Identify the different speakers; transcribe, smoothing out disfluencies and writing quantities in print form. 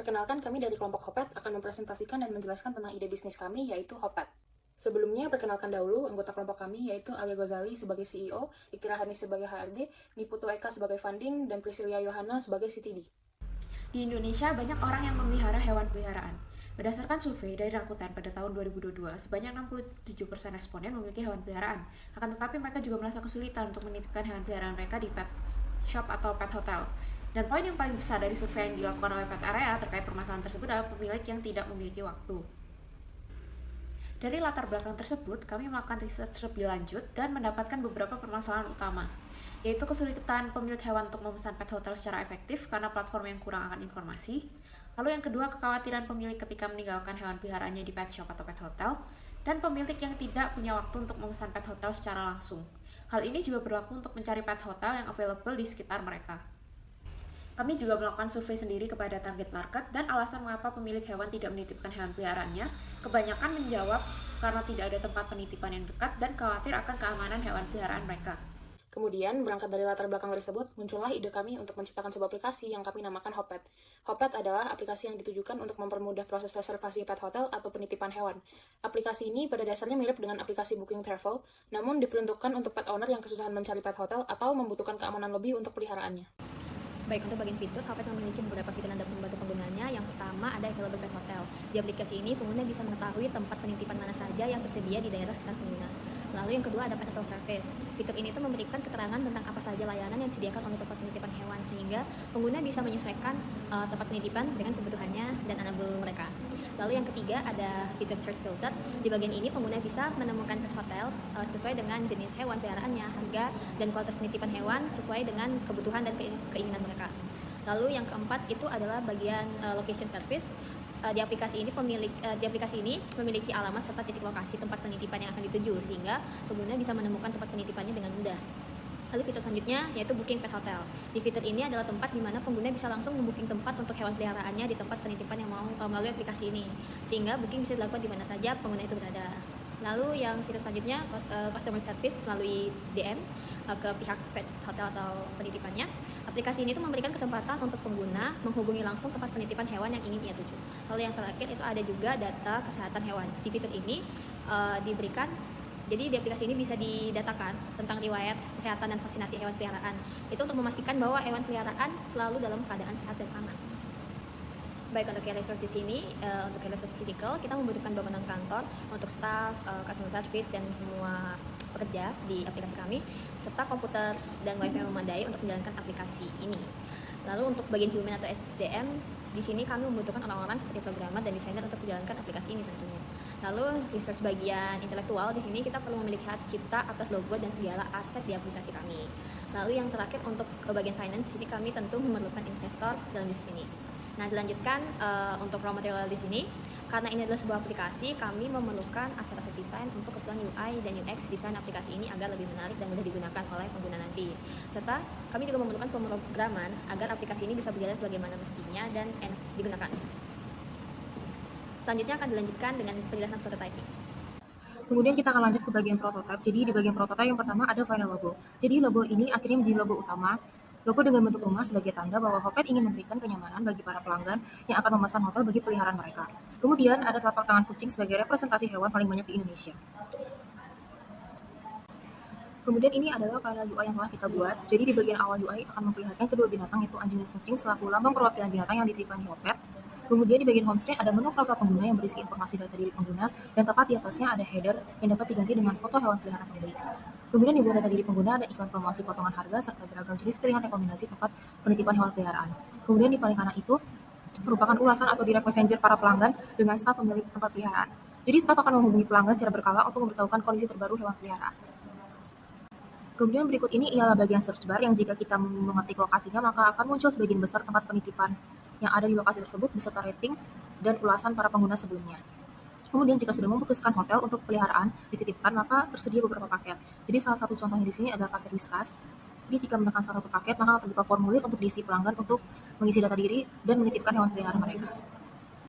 Speaker 1: Perkenalkan, kami dari kelompok Hopet akan mempresentasikan dan menjelaskan tentang ide bisnis kami, yaitu Hopet. Sebelumnya, perkenalkan dahulu anggota kelompok kami, yaitu Alia Ghazali sebagai CEO, Iktira Hanis sebagai HRD, Niputu Eka sebagai funding, dan Priscilia Yohana sebagai CTD.
Speaker 2: Di Indonesia, banyak orang yang memelihara hewan peliharaan. Berdasarkan survei dari Rakuten pada tahun 2022, sebanyak 67% responden memiliki hewan peliharaan. Akan tetapi mereka juga merasa kesulitan untuk menitipkan hewan peliharaan mereka di pet shop atau pet hotel. Dan poin yang paling besar dari survei yang dilakukan oleh Pet Area terkait permasalahan tersebut adalah pemilik yang tidak memiliki waktu. Dari latar belakang tersebut, kami melakukan riset lebih lanjut dan mendapatkan beberapa permasalahan utama, yaitu kesulitan pemilik hewan untuk memesan pet hotel secara efektif karena platform yang kurang akan informasi. Lalu yang kedua, kekhawatiran pemilik ketika meninggalkan hewan peliharaannya di pet shop atau pet hotel, dan pemilik yang tidak punya waktu untuk memesan pet hotel secara langsung. Hal ini juga berlaku untuk mencari pet hotel yang available di sekitar mereka. Kami juga melakukan survei sendiri kepada target market dan alasan mengapa pemilik hewan tidak menitipkan hewan peliharaannya. Kebanyakan menjawab karena tidak ada tempat penitipan yang dekat dan khawatir akan keamanan hewan peliharaan mereka.
Speaker 1: Kemudian, berangkat dari latar belakang tersebut, muncullah ide kami untuk menciptakan sebuah aplikasi yang kami namakan Hopet. Hopet adalah aplikasi yang ditujukan untuk mempermudah proses reservasi pet hotel atau penitipan hewan. Aplikasi ini pada dasarnya mirip dengan aplikasi Booking Travel, namun diperuntukkan untuk pet owner yang kesusahan mencari pet hotel atau membutuhkan keamanan lebih untuk peliharaannya.
Speaker 3: Baik, untuk bagian fitur, Hopet memiliki beberapa fitur yang dapat membantu penggunanya. Yang pertama, ada available pet hotel. Di aplikasi ini, pengguna bisa mengetahui tempat penitipan mana saja yang tersedia di daerah sekitar pengguna. Lalu yang kedua, ada pet hotel service. Fitur ini tuh memberikan keterangan tentang apa saja layanan yang disediakan oleh tempat penitipan hewan, sehingga pengguna bisa menyesuaikan tempat penitipan dengan kebutuhannya dan enable mereka. Lalu yang ketiga, ada fitur search filter. Di bagian ini, pengguna bisa menemukan pet hotel sesuai dengan jenis hewan peliharaannya, harga, dan kualitas penitipan hewan sesuai dengan kebutuhan dan keinginan mereka. Lalu yang keempat itu adalah bagian location service. Di aplikasi ini memiliki alamat serta titik lokasi tempat penitipan yang akan dituju, sehingga pengguna bisa menemukan tempat penitipannya dengan mudah. Lalu fitur selanjutnya yaitu booking pet hotel. Di fitur ini adalah tempat di mana pengguna bisa langsung membooking tempat untuk hewan peliharaannya di tempat penitipan yang mau melalui aplikasi ini, sehingga booking bisa dilakukan di mana saja pengguna itu berada. Lalu yang fitur selanjutnya customer service melalui DM ke pihak pet hotel atau penitipannya. Aplikasi ini tuh memberikan kesempatan untuk pengguna menghubungi langsung tempat penitipan hewan yang ingin ia tuju. Lalu yang terakhir itu ada juga data kesehatan hewan. Di fitur ini jadi di aplikasi ini bisa didatakan tentang riwayat kesehatan dan vaksinasi hewan peliharaan. Itu untuk memastikan bahwa hewan peliharaan selalu dalam keadaan sehat dan aman. Baik, untuk key resource di sini, untuk key resource physical, kita membutuhkan bangunan kantor untuk staff, customer service, dan semua pekerja di aplikasi kami, serta komputer dan wifi yang memadai untuk menjalankan aplikasi ini. Lalu untuk bagian human atau SDM, di sini kami membutuhkan orang-orang seperti programmer dan desainer untuk menjalankan aplikasi ini tentunya. Lalu research bagian intelektual, di sini kita perlu memiliki hak cipta atas logo dan segala aset di aplikasi kami. Lalu yang terakhir untuk bagian finance, di sini kami tentu memerlukan investor dalam bisnis ini. Nah, dilanjutkan untuk raw material di sini, karena ini adalah sebuah aplikasi, kami memerlukan aset-aset desain untuk keperluan UI dan UX desain aplikasi ini agar lebih menarik dan mudah digunakan oleh pengguna nanti. Serta kami juga memerlukan pemrograman agar aplikasi ini bisa berjalan sebagaimana mestinya dan enak digunakan. Selanjutnya akan dilanjutkan dengan penjelasan prototyping.
Speaker 4: Kemudian kita akan lanjut ke bagian prototype. Jadi di bagian prototype yang pertama ada final logo. Jadi logo ini akhirnya menjadi logo utama. Logo dengan bentuk rumah sebagai tanda bahwa Hopet ingin memberikan kenyamanan bagi para pelanggan yang akan memesan hotel bagi peliharaan mereka. Kemudian ada telapak tangan kucing sebagai representasi hewan paling banyak di Indonesia. Kemudian ini adalah file UI yang telah kita buat. Jadi di bagian awal UI akan memperlihatkan kedua binatang yaitu anjing dan kucing selaku lambang perwakilan binatang yang dititipkan di Hopet. Kemudian di bagian home screen ada menu profil pengguna yang berisi informasi data diri pengguna, dan tepat di atasnya ada header yang dapat diganti dengan foto hewan peliharaan pemilik. Kemudian di bawah data diri pengguna ada iklan promosi potongan harga serta beragam jenis pilihan rekomendasi tempat penitipan hewan peliharaan. Kemudian di paling kanan itu merupakan ulasan atau direct messenger para pelanggan dengan staf pemilik tempat peliharaan. Jadi staf akan menghubungi pelanggan secara berkala untuk memberitahukan kondisi terbaru hewan peliharaan. Kemudian berikut ini ialah bagian search bar yang jika kita mengetik lokasinya maka akan muncul sebagian besar tempat penitipan yang ada di lokasi tersebut beserta rating dan ulasan para pengguna sebelumnya. Kemudian jika sudah memutuskan hotel untuk peliharaan dititipkan maka tersedia beberapa paket. Jadi salah satu contohnya di sini adalah paket Whiskas. Jadi jika menekan salah satu paket maka terbuka formulir untuk diisi pelanggan untuk mengisi data diri dan menitipkan hewan peliharaan mereka.